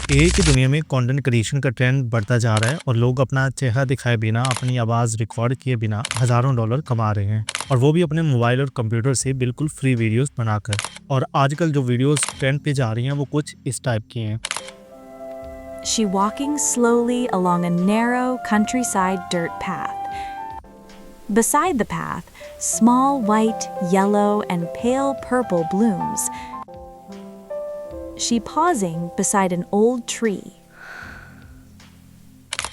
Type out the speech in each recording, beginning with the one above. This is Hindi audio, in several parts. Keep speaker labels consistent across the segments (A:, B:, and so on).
A: एआई की दुनिया में कंटेंट क्रिएशन का ट्रेंड बढ़ता जा रहा है और लोग अपना चेहरा दिखाए बिना, अपनी आवाज़ रिकॉर्ड किए बिना हज़ारों डॉलर कमा रहे हैं और वो भी अपने मोबाइल और कंप्यूटर से बिल्कुल फ्री वीडियोस बनाकर। और आजकल जो वीडियोस ट्रेंड पे जा रही हैं वो कुछ इस टाइप की हैं।
B: She walking slowly along a narrow countryside dirt path. Beside the path, small white, yellow, and pale purple blooms. She pausing beside an old tree.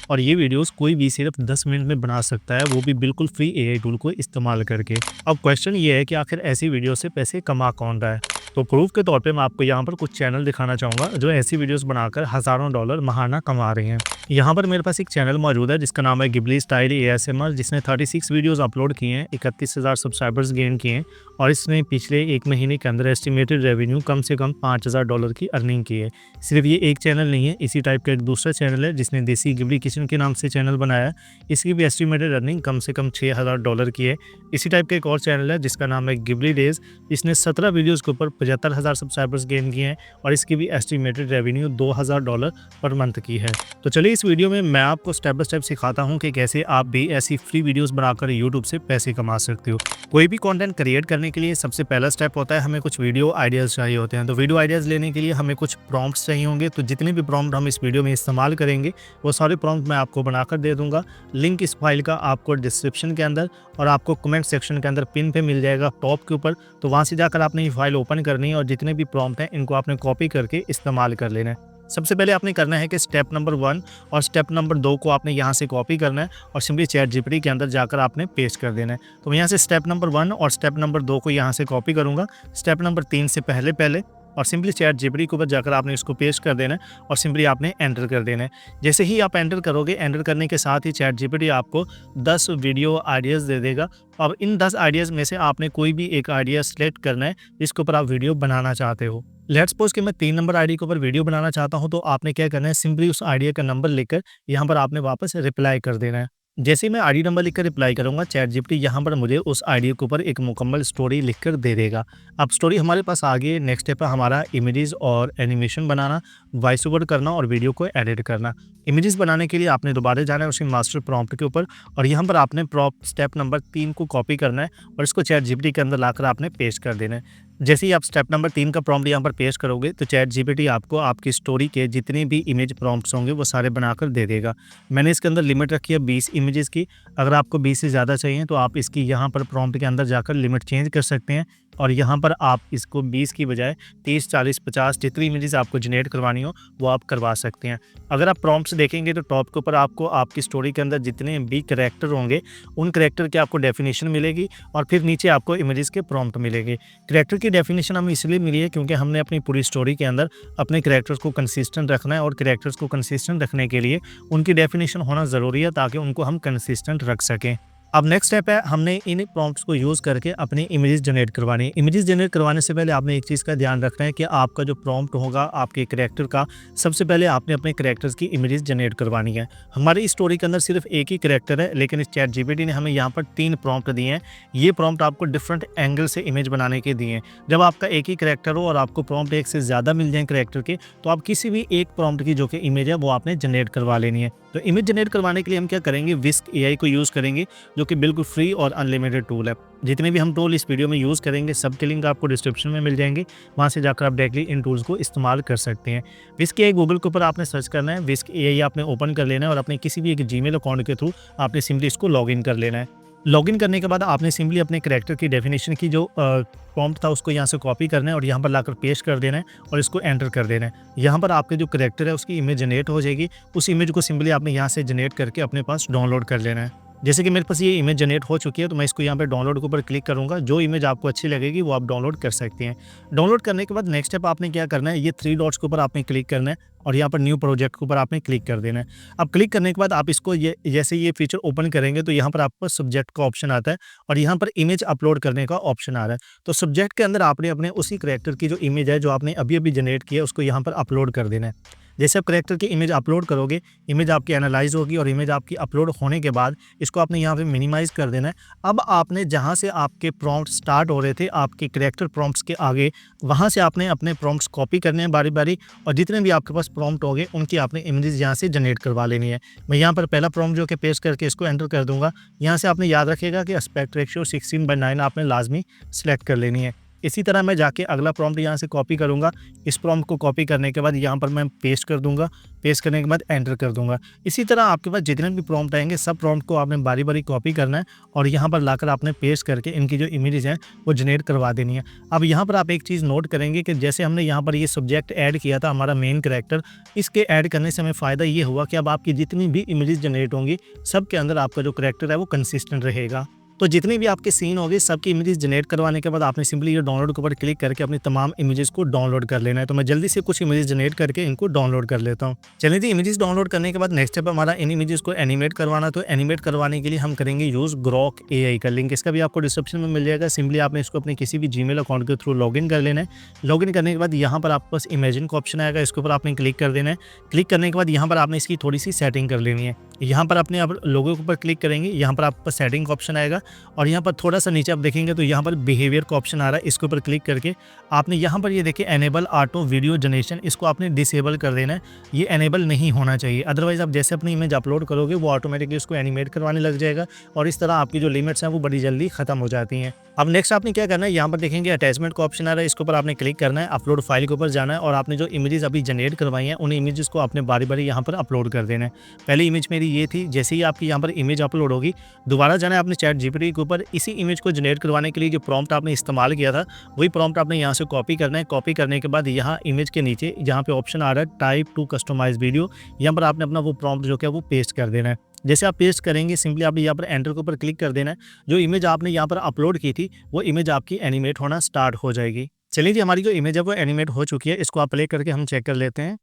A: और ये वीडियोस कोई भी सिर्फ 10 मिनट में बना सकता है, वो भी बिल्कुल फ्री एआई टूल को इस्तेमाल करके। अब क्वेश्चन ये है कि आखिर ऐसी वीडियो से पैसे कमा कौन रहा है। तो प्रूफ के तौर पे मैं आपको यहाँ पर कुछ चैनल दिखाना चाहूँगा जो ऐसी वीडियोस बनाकर हज़ारों डॉलर महाना कमा रहे हैं। यहाँ पर मेरे पास एक चैनल मौजूद है जिसका नाम है गिबली स्टाइल एएसएमआर, जिसने 36 वीडियोस अपलोड किए हैं, 31,000 सब्सक्राइबर्स गेन किए हैं और इसने पिछले 1 महीने के अंदर एस्टिमेटेड रेवेन्यू कम से कम $5,000 की अर्निंग की है। सिर्फ ये एक चैनल नहीं है, इसी टाइप का एक दूसरा चैनल है जिसने देसी गिबली किचन के नाम से चैनल बनाया है। इसकी भी एस्टिमेटेड अर्निंग कम से कम $6,000 की है। इसी टाइप का एक और चैनल है जिसका नाम है गिबली डेज, इसने 17 वीडियोज़ के ऊपर 75,000 सब्सक्राइबर्स गेन किए हैं और इसकी भी एस्टिमेटेड रेवेन्यू $2,000 पर मंथ की है। तो चलिए इस वीडियो में मैं आपको स्टेप बाय स्टेप सिखाता हूं कि कैसे आप भी ऐसी फ्री वीडियोस बनाकर यूट्यूब से पैसे कमा सकते हो। कोई भी कंटेंट क्रिएट करने के लिए सबसे पहला स्टेप होता है हमें कुछ वीडियो आइडियाज़ चाहिए होते हैं। तो वीडियो आइडियाज़ लेने के लिए हमें कुछ प्रॉम्प्ट्स चाहिए होंगे। तो जितने भी प्रॉम्प्ट हम इस वीडियो में इस्तेमाल करेंगे वो सारे प्रॉम्प्ट मैं आपको बनाकर दे दूंगा। लिंक इस फाइल का आपको डिस्क्रिप्शन के अंदर और आपको कमेंट सेक्शन के अंदर पिन पे मिल जाएगा टॉप के ऊपर। तो वहाँ से जाकर आपने ये फाइल ओपन करनी है और जितने भी प्रॉम्प्ट हैं इनको आपने कॉपी करके इस्तेमाल कर लेना है। सबसे पहले आपने करना है कि स्टेप नंबर 1 और स्टेप नंबर 2 को आपने यहाँ से कॉपी करना है और सिंपली चैट जीपीटी के अंदर जाकर आपने पेस्ट कर देना है। तो मैं यहाँ से स्टेप नंबर 1 और स्टेप नंबर 2 को यहाँ से कॉपी करूँगा स्टेप नंबर 3 से पहले और सिंपली चैट जीपीटी के ऊपर जाकर आपने इसको पेस्ट कर देना है और सिंपली आपने एंटर कर देना है। जैसे ही आप एंटर करोगे, एंटर करने के साथ ही चैट जीपीटी आपको 10 वीडियो आइडियाज़ दे देगा। अब इन 10 आइडियाज़ में से आपने कोई भी एक आइडिया सेलेक्ट करना है जिसके ऊपर आप वीडियो बनाना चाहते हो। लेट्स सपोज कि मैं 3 नंबर आईडी के ऊपर वीडियो बनाना चाहता हूं, तो आपने क्या करना है, सिंपली उस आइडिया का नंबर लिखकर यहाँ पर आपने वापस रिप्लाई कर देना है। जैसे ही मैं आईडी नंबर लिखकर रिप्लाई करूंगा, चैट जीपीटी यहाँ पर मुझे उस आईडी के ऊपर एक मुकम्मल स्टोरी लिखकर दे देगा। अब स्टोरी हमारे पास आ गई। नेक्स्ट स्टेप है हमारा इमेजेस और एनिमेशन बनाना, वॉइस ओवर करना और वीडियो को एडिट करना। इमेजेस बनाने के लिए आपने दोबारा जाना है उसी मास्टर प्रॉम्प्ट के ऊपर और यहाँ पर आपने प्रॉम्प्ट स्टेप नंबर 3 को कॉपी करना है और इसको चैट जीपीटी के अंदर लाकर आपने पेस्ट कर देना है। जैसे ही आप स्टेप नंबर 3 का प्रॉम्प्ट यहाँ पर पेस्ट करोगे तो चैट जीपीटी आपको आपकी स्टोरी के जितने भी इमेज प्रॉम्प्ट्स होंगे वो सारे बनाकर दे देगा। मैंने इसके अंदर लिमिट रखी है 20 इमेजेस की। अगर आपको 20 से ज़्यादा चाहिए तो आप इसकी यहाँ पर प्रॉम्प्ट के अंदर जाकर लिमिट चेंज कर सकते हैं और यहाँ पर आप इसको 20 की बजाय 30, 40, 50 जितनी इमेजेस आपको जनरेट करवानी हो वो आप करवा सकते हैं। अगर आप प्रॉम्प्ट्स देखेंगे तो टॉप के ऊपर आपको आपकी स्टोरी के अंदर जितने भी कैरेक्टर होंगे उन कैरेक्टर की आपको डेफिनेशन मिलेगी और फिर नीचे आपको इमेजेस के प्रॉम्प्ट मिलेंगे। कैरेक्टर की डेफिनेशन हमें इसलिए मिली है क्योंकि हमने अपनी पूरी स्टोरी के अंदर अपने कैरेक्टर्स को कंसिस्टेंट रखना है और कैरेक्टर्स को कंसिस्टेंट रखने के लिए उनकी डेफिनेशन होना ज़रूरी है ताकि उनको हम कंसिस्टेंट रख सकें। अब नेक्स्ट स्टेप है हमने इन प्रॉम्प्ट्स को यूज़ करके अपनी इमेजेस जनरेट करवानी है। इमेजेस जनरेट करवाने से पहले आपने एक चीज़ का ध्यान रखना है कि आपका जो प्रॉम्प्ट होगा आपके कैरेक्टर का, सबसे पहले आपने अपने कैरेक्टर्स की इमेजेस जनरेट करवानी है। हमारी स्टोरी के अंदर सिर्फ एक ही कैरेक्टर है लेकिन इस चैट जीपीटी ने हमें यहाँ पर 3 प्रॉम्प्ट दिए हैं। ये प्रॉम्प्ट आपको डिफरेंट एंगल से इमेज बनाने के दिए हैं। जब आपका एक ही कैरेक्टर हो और आपको प्रॉम्प्ट एक से ज़्यादा मिल जाए कैरेक्टर के, तो आप किसी भी एक प्रॉम्प्ट की जो कि इमेज है वो आपने जनरेट करवा लेनी है। तो इमेज जनरेट करवाने के लिए हम क्या करेंगे, विस्क एआई को यूज़ करेंगे जो कि बिल्कुल फ्री और अनलिमिटेड टूल है। जितने भी हम टूल इस वीडियो में यूज़ करेंगे सब के लिंक आपको डिस्क्रिप्शन में मिल जाएंगे, वहाँ से जाकर आप डायरेक्टली इन टूल्स को इस्तेमाल कर सकते हैं। विस्क एआई गूगल के ऊपर आपने सर्च करना है, विस्क एआई आपने ओपन कर लेना है और अपने किसी भी एक जीमेल अकाउंट के थ्रू आपने सिंपली इसको लॉगिन कर लेना है। लॉगिन करने के बाद आपने सिंपली अपने कैरेक्टर की डेफिनेशन की जो प्रॉम्प्ट था उसको यहाँ से कॉपी करना है और यहाँ पर लाकर पेस्ट कर देना है और इसको एंटर कर देना है। यहाँ पर आपके जो कैरेक्टर है उसकी इमेज जनरेट हो जाएगी। उस इमेज को सिंपली आपने यहाँ से जनरेट करके अपने पास डाउनलोड कर लेना है। जैसे कि मेरे पास ये इमेज जनरेट हो चुकी है तो मैं इसको यहाँ पे डाउनलोड के ऊपर क्लिक करूँगा। जो इमेज आपको अच्छी लगेगी वो आप डाउनलोड कर सकते हैं। डाउनलोड करने के बाद नेक्स्ट स्टेप आपने क्या करना है, ये 3 डॉट्स के ऊपर आपने क्लिक करना है और यहाँ पर न्यू प्रोजेक्ट के ऊपर आपने क्लिक कर देना है। अब क्लिक करने के बाद आप इसको जैसे ये फीचर ओपन करेंगे तो यहाँ पर आपको सब्जेक्ट का ऑप्शन आता है और यहाँ पर इमेज अपलोड करने का ऑप्शन आ रहा है। तो सब्जेक्ट के अंदर आपने अपने उसी कैरेक्टर की जो इमेज है जो आपने अभी अभी जनरेट किया है उसको यहाँ पर अपलोड कर देना है। जैसे आप करेक्टर की इमेज अपलोड करोगे, इमेज आपकी एनालाइज होगी और इमेज आपकी अपलोड होने के बाद इसको आपने यहाँ पे मिनिमाइज़ कर देना है। अब आपने जहाँ से आपके प्रॉम्प्ट स्टार्ट हो रहे थे आपके करेक्टर प्रॉम्प्ट्स के आगे, वहाँ से आपने अपने प्रॉम्प्ट्स कॉपी करने हैं बारी-बारी और जितने भी आपके पास प्रॉम्प्ट होंगे उनकी आपने इमेजेस यहाँ से जनरेट करवा लेनी है। मैं यहाँ पर पहला प्रॉम्प्ट जो कि पेस्ट करके इसको एंटर कर दूँगा। यहाँ से आपने याद रखिएगा कि एस्पेक्ट रेशियो 16:9 आपने लाज़मी सेलेक्ट कर लेनी है। इसी तरह मैं जाके अगला प्रॉम्प्ट यहाँ से कॉपी करूँगा। इस प्रॉम्प्ट को कॉपी करने के बाद यहाँ पर मैं पेस्ट कर दूँगा। पेस्ट करने के बाद एंटर कर दूँगा। इसी तरह आपके पास जितने भी प्रॉम्प्ट आएंगे सब प्रॉम्प्ट को आपने बारी-बारी कॉपी करना है और यहाँ पर लाकर आपने पेस्ट करके इनकी जो इमेजेस हैं वो जनरेट करवा देनी है। अब यहाँ पर आप एक चीज़ नोट करेंगे कि जैसे हमने यहाँ पर ये सब्जेक्ट ऐड किया था हमारा मेन कैरेक्टर, इसके ऐड करने से हमें फ़ायदा ये हुआ कि अब आपकी जितनी भी इमेजेस जनरेट होंगी सब के अंदर आपका जो कैरेक्टर है वो कंसिस्टेंट रहेगा। तो जितनी भी आपके सीन होंगे सबकी इमेजेस जनरेट करवाने के बाद आपने सिंपली ये डाउनलोड के ऊपर क्लिक करके अपनी तमाम इमेजेस को डाउनलोड कर लेना है। तो मैं जल्दी से कुछ इमेजेस जनरेट करके इनको डाउनलोड कर लेता हूँ। चलिए जी, इमेजेस डाउनलोड करने के बाद नेक्स्ट स्टेप हमारा इन इमेजेस को एनिमेट करवाना। तो एनिमेट करवाने के लिए हम करेंगे यूज़ ग्रॉक AI का। लिंक इसका भी आपको डिस्क्रिप्शन में मिल जाएगा। सिंपली आपने इसको अपने किसी भी जीमेल अकाउंट के थ्रू लॉगिन कर लेना है। लॉगिन करने के बाद यहाँ पर आपके पास इमेजिन का ऑप्शन आएगा, इसके ऊपर आपने क्लिक कर देना है। क्लिक करने के बाद यहाँ पर आपने इसकी थोड़ी सी सेटिंग कर लेनी है। यहाँ पर अपने आप लोगों के ऊपर क्लिक करेंगे, यहाँ पर आपके पास सेटिंग का ऑप्शन आएगा और यहाँ पर थोड़ा सा नीचे आप देखेंगे तो यहाँ पर बिहेवियर का ऑप्शन आ रहा है। इसके ऊपर क्लिक करके आपने यहाँ पर ये देखिए एनेबल ऑटो वीडियो जनरेशन, इसको आपने डिसेबल कर देना है। ये एनेबल नहीं होना चाहिए, अदरवाइज आप जैसे अपनी इमेज अपलोड करोगे वो ऑटोमेटिकली उसको एनिमेट करवाने लग जाएगा और इस तरह आपकी जो लिमिट्स हैं वो बड़ी जल्दी खत्म हो जाती हैं। अब नेक्स्ट आपने क्या करना है, यहाँ पर देखेंगे अटैचमेंट का ऑप्शन आ रहा है, इसके ऊपर आपने क्लिक करना है, अपलोड फाइल के ऊपर जाना है और आपने जो इमेजेस अभी जनरेट करवाई हैं उन इमेजेस को आपने बारी-बारी यहाँ पर अपलोड कर देना है। पहली इमेज मेरी ये थी, जैसे ही आपकी यहाँ पर इमेज अपलोड होगी दोबारा जाना है आपने चैट जीपीटी के ऊपर। इसी इमेज को जनरेट करवाने के लिए जो प्रॉम्प्ट आपने इस्तेमाल किया था वही प्रॉम्प्ट आपने यहाँ से कॉपी करना है। कॉपी करने के बाद यहाँ इमेज के नीचे जहाँ पे ऑप्शन आ रहा है टाइप टू कस्टमाइज वीडियो, यहाँ पर आपने अपना वो प्रॉम्प्ट जो है वो पेस्ट कर देना है। जैसे आप पेस्ट करेंगे सिंपली आपने यहाँ पर एंटर के ऊपर क्लिक कर देना है। जो इमेज आपने यहाँ पर अपलोड की थी वो इमेज आपकी एनिमेट होना स्टार्ट हो जाएगी। चलिए जी, हमारी जो इमेज है वो एनिमेट हो चुकी है, इसको आप प्ले करके हम चेक कर लेते हैं।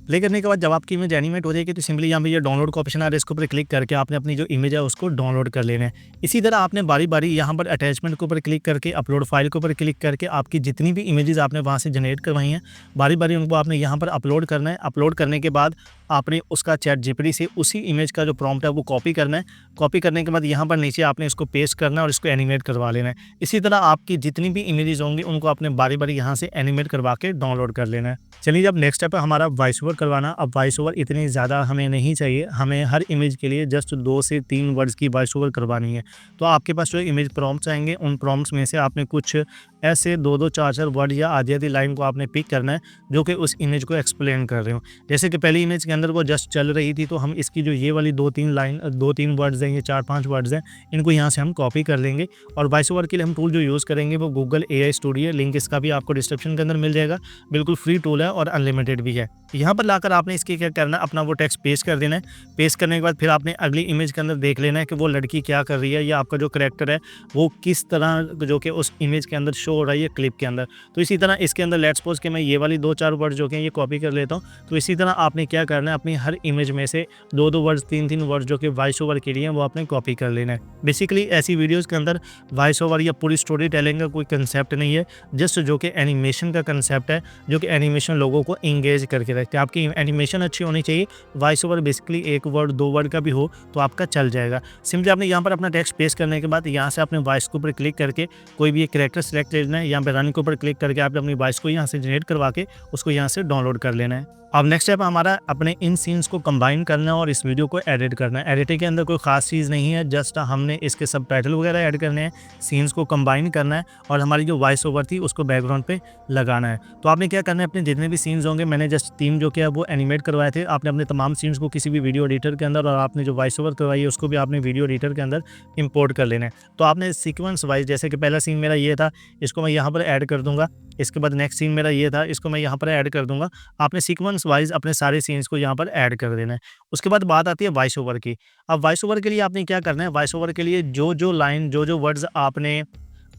A: प्ले करने के बाद जब आपकी इमेज एनिमेट हो जाएगी तो सिंपली यहाँ पे ये डाउनलोड का ऑप्शन आ रहा है, इसके ऊपर क्लिक करके आपने अपनी जो इमेज है उसको डाउनलोड कर लेना है। इसी तरह आपने बारी बारी यहाँ पर अटैचमेंट के ऊपर क्लिक करके अपलोड फाइल के ऊपर क्लिक करके आपकी जितनी भी इमेजेस आपने वहाँ से जनरेट करवाई हैं बारी बारी उनको आपने यहाँ पर अपलोड करना है। अपलोड करने के बाद आपने उसका चैट जीपीटी से उसी इमेज का जो प्रॉम्प्ट है वो कॉपी करना है। कॉपी करने के बाद यहाँ पर नीचे आपने इसको पेस्ट करना है और इसको एनिमेट करवा लेना है। इसी तरह आपकी जितनी भी इमेजेस होंगी उनको आपने बारी बारी यहाँ से एनिमेट करवा के डाउनलोड कर लेना है। चलिए अब नेक्स्ट स्टेप है हमारा वॉइस ओवर करवाना। अब वॉइस ओवर इतनी ज़्यादा हमें नहीं चाहिए, हमें हर इमेज के लिए जस्ट 2 से 3 वर्ड्स की वॉइस ओवर करवानी है। तो आपके पास जो इमेज प्रॉम्प्ट्स आएंगे उन प्रॉम्प्ट्स में से आपने कुछ ऐसे 2-2 4-4 वर्ड या आधी-आधी लाइन को आपने पिक करना है जो कि उस इमेज को एक्सप्लेन कर रहे हो। जैसे कि पहली इमेज के अंदर वो जस्ट चल रही थी तो हम इसकी जो ये वाली 2-3 वर्ड्स हैं, ये 4-5 वर्ड्स हैं, इनको यहाँ से हम कॉपी कर लेंगे। और वॉइस ओवर के लिए हम टूल जो यूज़ करेंगे वो गूगल AI स्टूडियो, लिंक इसका भी आपको डिस्क्रिप्शन के अंदर मिल जाएगा। बिल्कुल फ्री टूल है और अनलिमिटेड भी है। यहाँ पर लाकर आपने इसके क्या करना है, अपना वो टेक्स्ट पेस्ट कर देना है। पेस्ट करने के बाद फिर आपने अगली इमेज के अंदर देख लेना है कि वो लड़की क्या कर रही है या आपका जो करैक्टर है वो किस तरह जो कि उस इमेज के अंदर शो हो रहा है ये क्लिप के अंदर। तो इसी तरह इसके अंदर लेट्स सपोज कि मैं ये वाली 2-4 वर्ड जो कि ये कॉपी कर लेता हूँ। तो इसी तरह आपने क्या करना है, अपनी हर इमेज में से 2-2 वर्ड्स 3-3 वर्ड्स जो कि वॉइस ओवर के लिए वो आपने कॉपी कर लेना है। बेसिकली ऐसी वीडियोज़ के अंदर वॉइस ओवर या पूरी स्टोरी टेलिंग का कोई कंसेप्ट नहीं है, जस्ट जो कि एनिमेशन का कंसेप्ट है, जो कि एनिमेशन लोगों को इंगेज करके रखते हैं। आपकी एनिमेशन अच्छी होनी चाहिए। Voice over basically 1 word 2 word का भी हो तो आपका चल जाएगा। सिंपली आपने यहाँ पर अपना टेक्स्ट पेस्ट करने के बाद यहाँ से आपने वॉइस के ऊपर क्लिक करके कोई भी एक कैरेक्टर सेलेक्ट करना है। यहाँ पे रन के ऊपर क्लिक करके आपने अपनी वॉइस को यहाँ से जनरेट करवा के उसको यहाँ से डाउनलोड कर लेना है। अब नेक्स्ट स्टेप हमारा अपने इन सीन्स को कंबाइन करना है और इस वीडियो को एडिट करना है। एडिटिंग के अंदर कोई खास चीज़ नहीं है, जस्ट हमने इसके सबटाइटल वगैरह ऐड करने हैं, सीन्स को कंबाइन करना है और हमारी जो वॉइस ओवर थी उसको बैकग्राउंड पे लगाना है। तो आपने क्या करना है, अपने जितने भी सीन्स होंगे, मैंने जस्ट 3 जो क्या वो एनिमेट करवाए थे, आपने अपने तमाम सीन्स को किसी भी वीडियो एडिटर के अंदर और आपने जो वॉइस ओवर करवाई है उसको भी आपने वीडियो एडिटर के अंदर इंपोर्ट कर लेना है। तो आपने सीक्वेंस वाइज, जैसे कि पहला सीन मेरा ये था, इसको मैं यहाँ पर ऐड कर दूँगा। इसके बाद नेक्स्ट सीन मेरा ये था, इसको मैं यहाँ पर ऐड कर दूंगा। आपने सीक्वेंस वाइज अपने सारे सीन्स को यहाँ पर ऐड कर देना है। उसके बाद बात आती है वॉइस ओवर की। अब वॉइस ओवर के लिए आपने क्या करना है, वॉइस ओवर के लिए जो लाइन जो वर्ड्स आपने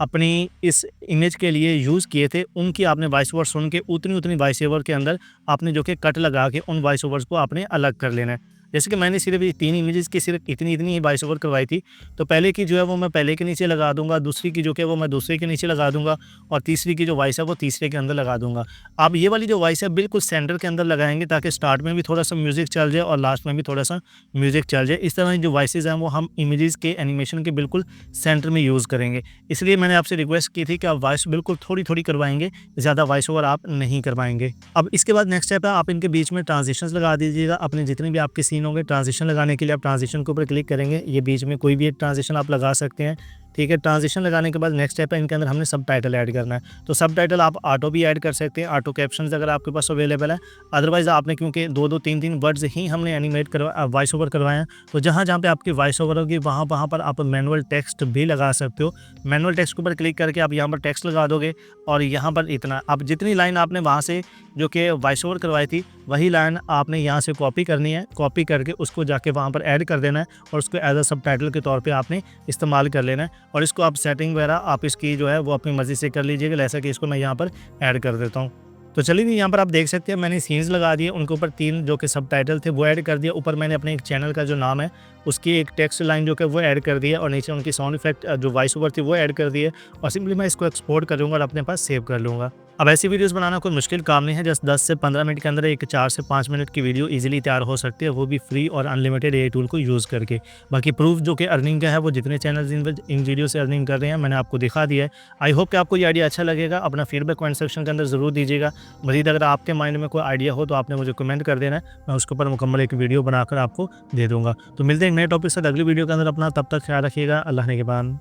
A: अपनी इस इमेज के लिए यूज़ किए थे उनकी आपने वॉइस ओवर सुन के उतनी वॉइस ओवर के अंदर आपने जो कि कट लगा के उन वॉइस ओवर्स को आपने अलग कर लेना है। जैसे कि मैंने सिर्फ ये 3 इमेजेस की सिर्फ इतनी ही वॉइस ओवर करवाई थी। तो पहले की जो है वो मैं पहले के नीचे लगा दूँगा, दूसरी की जो कि वो मैं दूसरे के नीचे लगा दूँगा और तीसरी की जो वॉइस है वो तीसरे के अंदर लगा दूँगा। आप ये वाली जो वॉइस है बिल्कुल सेंटर के अंदर लगाएँगे ताकि स्टार्ट में भी थोड़ा-सा म्यूज़िक चल जाए और लास्ट में भी थोड़ा-सा म्यूज़िक चल जाए। इस तरह जो वॉइसेज़ हैं वो हम इमेजेस के एनिमेशन के बिल्कुल सेंटर में यूज़ करेंगे। इसलिए मैंने आपसे रिक्वेस्ट की थी कि आप वॉइस बिल्कुल थोड़ी-थोड़ी करवाएँगे, ज़्यादा वॉइस ओवर आप नहीं करवाएँगे। अब इसके बाद नेक्स्ट स्टेप है, आप इनके बीच में ट्रांजिशंस लगा दीजिएगा। अपने जितने भी आपके सीन होंगे, ट्रांजिशन लगाने के लिए आप ट्रांजिशन के ऊपर क्लिक करेंगे। ये बीच में कोई भी एक ट्रांजिशन आप लगा सकते हैं, ठीक है। ट्रांजिशन लगाने के बाद नेक्स्ट स्टेप है, इनके अंदर हमने सबटाइटल ऐड करना है। तो सबटाइटल आप ऑटो भी ऐड कर सकते हैं, ऑटो कैप्शंस अगर आपके पास अवेलेबल है। अदरवाइज़ आपने क्योंकि 2-2 3-3 वर्ड्स ही हमने एनिमेट वॉइस ओवर करवाए हैं, तो जहाँ-जहाँ पे आपकी वॉइस ओवर होगी वहाँ पर आप मैनुअल टेक्स्ट भी लगा सकते हो। मैनुअल टेक्स्ट के ऊपर क्लिक करके आप यहाँ पर टेक्स्ट लगा दोगे और यहाँ पर इतना, अब जितनी लाइन आपने वहाँ से जो कि वॉइस ओवर करवाई थी वही लाइन आपने यहाँ से कॉपी करनी है। कॉपी करके उसको जाके वहाँ पर ऐड कर देना है और उसको एज अ सबटाइटल के तौर पे आपने इस्तेमाल कर लेना है। और इसको आप सेटिंग वगैरह आप इसकी जो है वो अपनी मर्ज़ी से कर लीजिएगा। जैसा कि इसको मैं यहाँ पर ऐड कर देता हूँ। तो चलिए यहाँ पर आप देख सकते हैं मैंने सीन्स लगा दिए, उनके ऊपर 3 जो कि सबटाइटल थे वो ऐड कर दिया। ऊपर मैंने अपने एक चैनल का जो नाम है उसकी एक टेक्स्ट लाइन जो कि वो ऐड कर दिया और नीचे उनकी साउंड इफेक्ट जो वॉइस ओवर थी वो ऐड कर दिए और सिंपली मैं इसको एक्सपोर्ट करूँगा और अपने पास सेव कर लूँगा। अब ऐसी वीडियोस बनाना कोई मुश्किल काम नहीं है, जस्ट 10 से 15 मिनट के अंदर एक 4 से 5 मिनट की वीडियो इजीली तैयार हो सकती है, वो भी फ्री और अनलिमिटेड एआई टूल को यूज़ करके। बाकी प्रूफ जो कि अर्निंग का है वो जितने चैनल्स इन वीडियो से अर्निंग कर रहे हैं मैंने आपको दिखा दिया है। आई होप कि आपको ये आइडिया अच्छा लगेगा। अपना फीडबैक कमेंट सेक्शन के अंदर ज़रूर दीजिएगा। मज़ीद अगर आपके माइंड में कोई आइडिया हो तो आपने मुझे कमेंट कर देना है, मैं उसके ऊपर मुकम्मल एक वीडियो बनाकर आपको दे दूँगा। तो मिलते हैं एक नए टॉपिक से अगली वीडियो के अंदर। अपना तब तक ख्याल रखिएगा। अल्लाह ने के बाद।